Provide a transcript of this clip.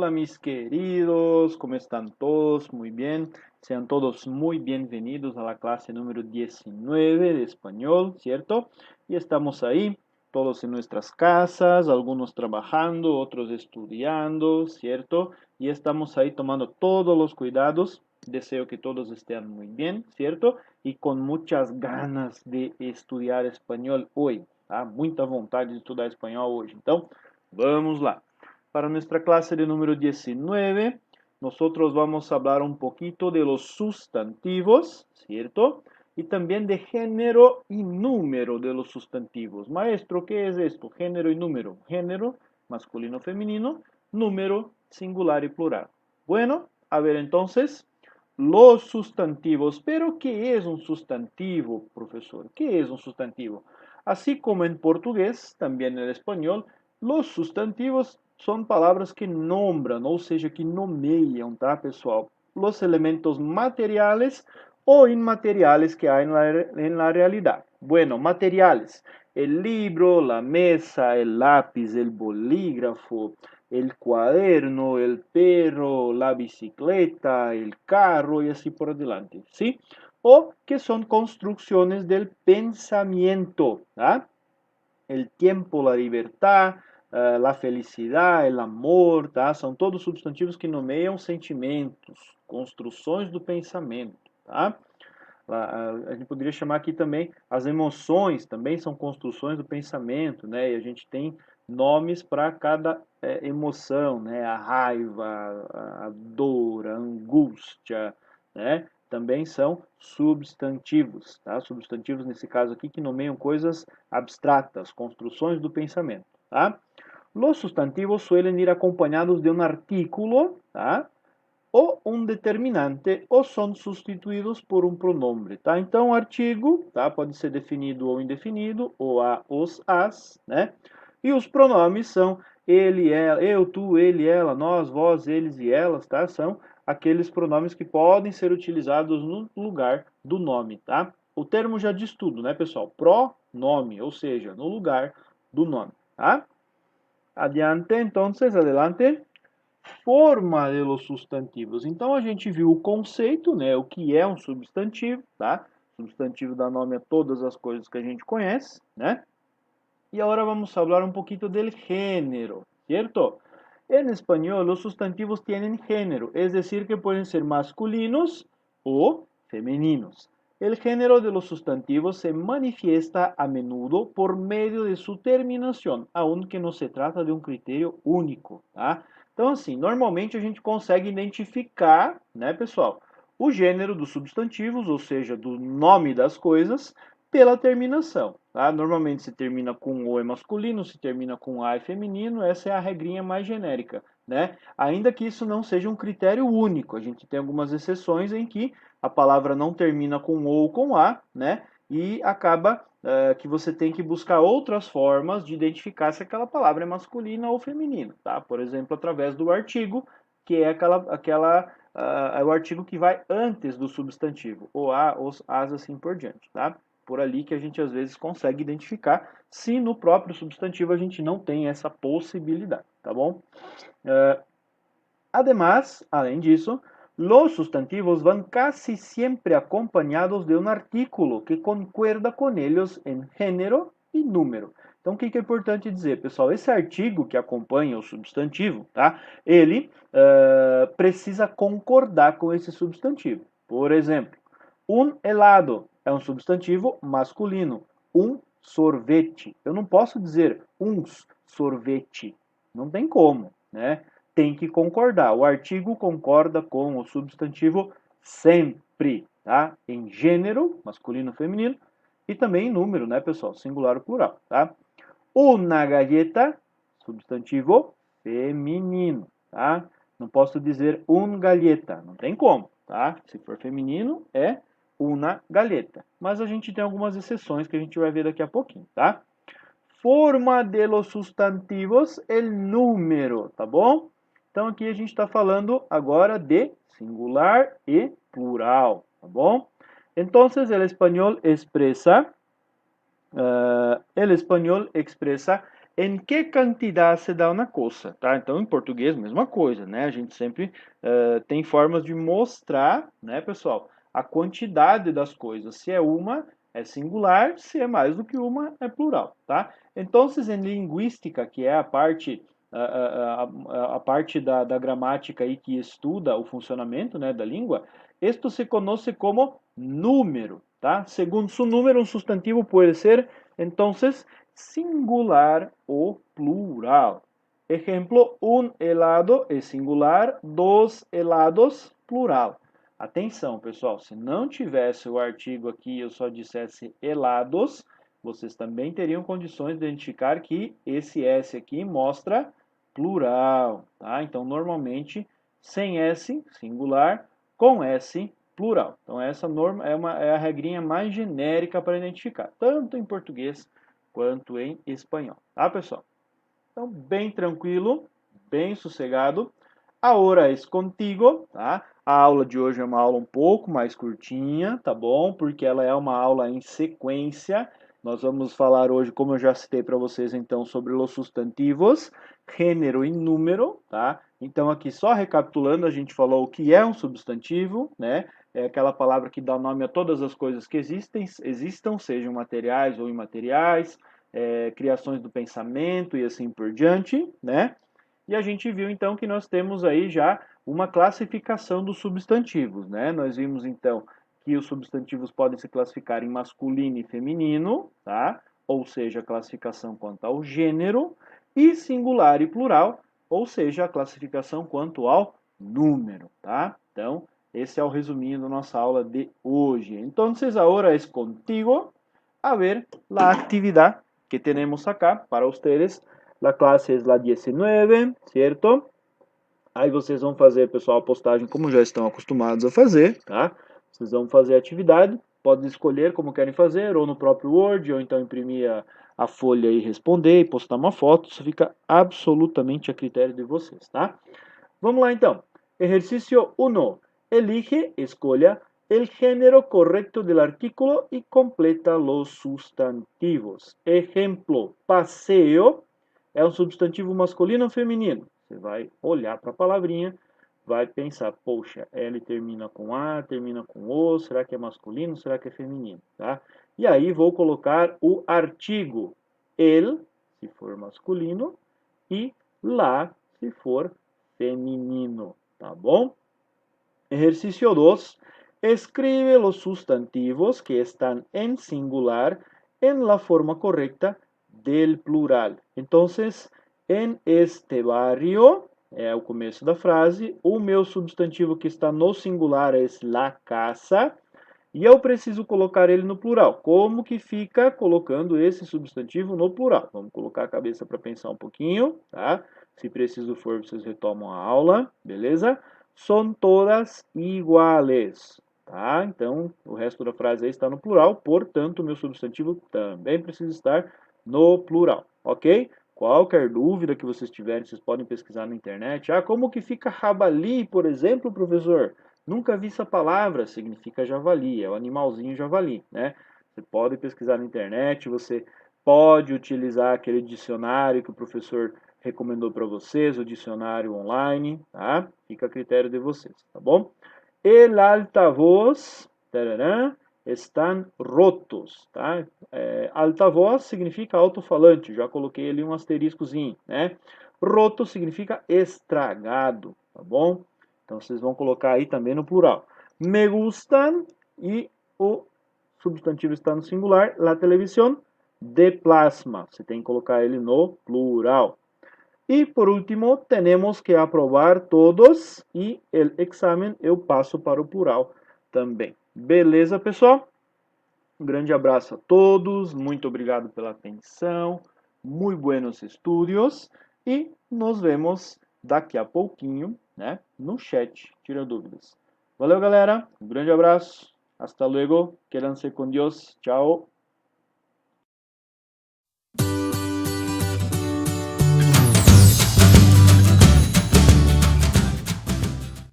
Hola mis queridos, ¿cómo están todos? Muy bien. Sean todos muy bienvenidos a la clase número 19 de español, ¿cierto? Y estamos ahí, todos en nuestras casas, algunos trabajando, otros estudiando, ¿cierto? Y estamos ahí tomando todos los cuidados. Deseo que todos estén muy bien, ¿cierto? Y con muchas ganas de estudiar español hoy, tá? Muita vontade de estudar espanhol hoje. Então, vamos lá. Para nuestra clase de número 19, nosotros vamos a hablar un poquito de los sustantivos, ¿cierto? Y también de género y número de los sustantivos. Maestro, ¿qué es esto? Género y número. Género, masculino, femenino. Número, singular y plural. Bueno, a ver entonces, los sustantivos. Pero, ¿qué es un sustantivo, profesor? ¿Qué es un sustantivo? Así como en portugués, también en español, los sustantivos são palavras que nombram, ou seja, que nomeiam, tá, pessoal? Os elementos materiais ou imateriais que há na realidade. Bueno, materiais. El libro, la mesa, el lápiz, el bolígrafo, el cuaderno, el perro, la bicicleta, el carro y así por adelante, ¿sí? O que son construcciones del pensamiento, ¿tá? El tiempo, la libertad, la felicidade, el amor, tá? São todos substantivos que nomeiam sentimentos, construções do pensamento, tá? A gente poderia chamar aqui também as emoções, também são construções do pensamento, né? E a gente tem nomes para cada emoção, né? A raiva, a dor, a angústia, né? Também são substantivos, tá? Substantivos nesse caso aqui que nomeiam coisas abstratas, construções do pensamento, tá? Los sustantivos suelen ir acompañados de un artículo, tá? O um determinante, ou são substituídos por um pronombre, tá? Então, o artigo, tá? Pode ser definido ou indefinido, ou a, os, as, né? E os pronomes são ele, ela, eu, tu, ele, ela, nós, vós, eles e elas, tá? São aqueles pronomes que podem ser utilizados no lugar do nome, tá? O termo já diz tudo, né, pessoal? Pronome, ou seja, no lugar do nome, tá? Adiante, entonces, adelante. Forma de los substantivos. Então a gente viu o conceito, né, o que é um substantivo, tá? Substantivo dá nome a todas as coisas que a gente conhece, né? E agora vamos falar um pouquinho del género, ¿cierto? En español los sustantivos tienen género, es decir, que pueden ser masculinos o femeninos. El género de los sustantivos se manifiesta a menudo por medio de su terminación, aunque no se trata de um critério único, tá? Então, assim, normalmente a gente consegue identificar, né, pessoal, o gênero dos substantivos, ou seja, do nome das coisas, pela terminação, tá? Normalmente se termina com o é masculino, se termina com a é feminino, essa é a regrinha mais genérica, né? Ainda que isso não seja um critério único, a gente tem algumas exceções em que a palavra não termina com o ou com a, né? E acaba que você tem que buscar outras formas de identificar se aquela palavra é masculina ou feminina, tá? Por exemplo, através do artigo, que é o artigo que vai antes do substantivo, o a, os, as, assim por diante, tá? Por ali que a gente às vezes consegue identificar se no próprio substantivo a gente não tem essa possibilidade, tá bom? Además, além disso, los sustantivos van casi siempre acompañados de un artículo que concuerda con ellos en género e número. Então, o que é importante dizer, pessoal? Esse artigo que acompanha o substantivo, tá? Ele precisa concordar com esse substantivo. Por exemplo, um helado é um substantivo masculino. Um sorvete. Eu não posso dizer uns sorvete. Não tem como, né? Tem que concordar. O artigo concorda com o substantivo sempre, tá? Em gênero, masculino, feminino, e também em número, né, pessoal? Singular ou plural, tá? Una galleta, substantivo feminino, tá? Não posso dizer un galleta, não tem como, tá? Se for feminino, é una galleta. Mas a gente tem algumas exceções que a gente vai ver daqui a pouquinho, tá? Forma de los sustantivos, el número, tá bom? Então aqui a gente está falando agora de singular e plural, tá bom? Então, el español expresa em que quantidade se dá uma coisa, tá? Então, em português, mesma coisa, né? A gente sempre tem formas de mostrar, né, pessoal, a quantidade das coisas. Se é uma, é singular, se é mais do que uma, é plural, tá? Então, em linguística, que é a parte, a parte da gramática aí que estuda o funcionamento, né, da língua, isto se conhece como número, tá? Segundo su número, um substantivo pode ser, então, singular o plural. Ejemplo, un helado é singular, dos helados, plural. Atenção, pessoal, se não tivesse o artigo aqui e eu só dissesse helados, vocês também teriam condições de identificar que esse S aqui mostra plural, tá? Então, normalmente, sem S, singular, com S, plural. Então, essa norma é a regrinha mais genérica para identificar, tanto em português quanto em espanhol, tá, pessoal? Então, bem tranquilo, bem sossegado. Ahora es contigo, tá? A aula de hoje é uma aula um pouco mais curtinha, tá bom? Porque ela é uma aula em sequência. Nós vamos falar hoje, como eu já citei para vocês, então, sobre os substantivos, gênero e número, tá? Então, aqui só recapitulando, a gente falou o que é um substantivo, né? É aquela palavra que dá nome a todas as coisas que existam, sejam materiais ou imateriais, criações do pensamento e assim por diante, né? E a gente viu então que nós temos aí já uma classificação dos substantivos, né? Nós vimos então que os substantivos podem se classificar em masculino e feminino, tá? Ou seja, a classificação quanto ao gênero, e singular e plural, ou seja, a classificação quanto ao número, tá? Então, esse é o resuminho da nossa aula de hoje. Então, agora é contigo a ver a atividade que temos acá para ustedes. A classe é a 19, certo? Aí vocês vão fazer, pessoal, a postagem como já estão acostumados a fazer, tá? Vocês vão fazer a atividade, podem escolher como querem fazer, ou no próprio Word, ou então imprimir a folha e responder, e postar uma foto, isso fica absolutamente a critério de vocês, tá? Vamos lá então. Exercício 1. Elige, escolha el género correcto del artículo y completa los sustantivos. Ejemplo, paseo é um substantivo masculino ou feminino? Você vai olhar para a palavrinha, vai pensar, poxa, ele termina com A, termina com O, será que é masculino, será que é feminino, tá? E aí vou colocar o artigo el, se for masculino, e lá, se for feminino, tá bom? Ejercicio 2. Escribe los sustantivos que están en singular en la forma correcta del plural. Entonces, en este barrio, é o começo da frase, o meu substantivo que está no singular é la casa, e eu preciso colocar ele no plural. Como que fica colocando esse substantivo no plural? Vamos colocar a cabeça para pensar um pouquinho, tá? Se preciso for, vocês retomam a aula, beleza? Son todas iguales, tá? Então, o resto da frase aí está no plural, portanto, o meu substantivo também precisa estar no plural, ok? Qualquer dúvida que vocês tiverem, vocês podem pesquisar na internet. Ah, como que fica rabali, por exemplo, professor? Nunca vi essa palavra, significa javali, é o animalzinho javali, né? Você pode pesquisar na internet, você pode utilizar aquele dicionário que o professor recomendou para vocês, o dicionário online, tá? Fica a critério de vocês, tá bom? El altavoz, tarará, están rotos, tá? Altavoz significa alto-falante, já coloquei ali um asteriscozinho, né? Roto significa estragado, tá bom? Então vocês vão colocar aí também no plural. Me gustan e o substantivo está no singular, la televisión de plasma. Você tem que colocar ele no plural. E por último, temos que aprovar todos e o exame eu passo para o plural também. Beleza, pessoal? Um grande abraço a todos, muito obrigado pela atenção, muito buenos estudos e nos vemos daqui a pouquinho, né, no chat, tira dúvidas. Valeu, galera, um grande abraço, hasta luego, quédense com Deus, tchau.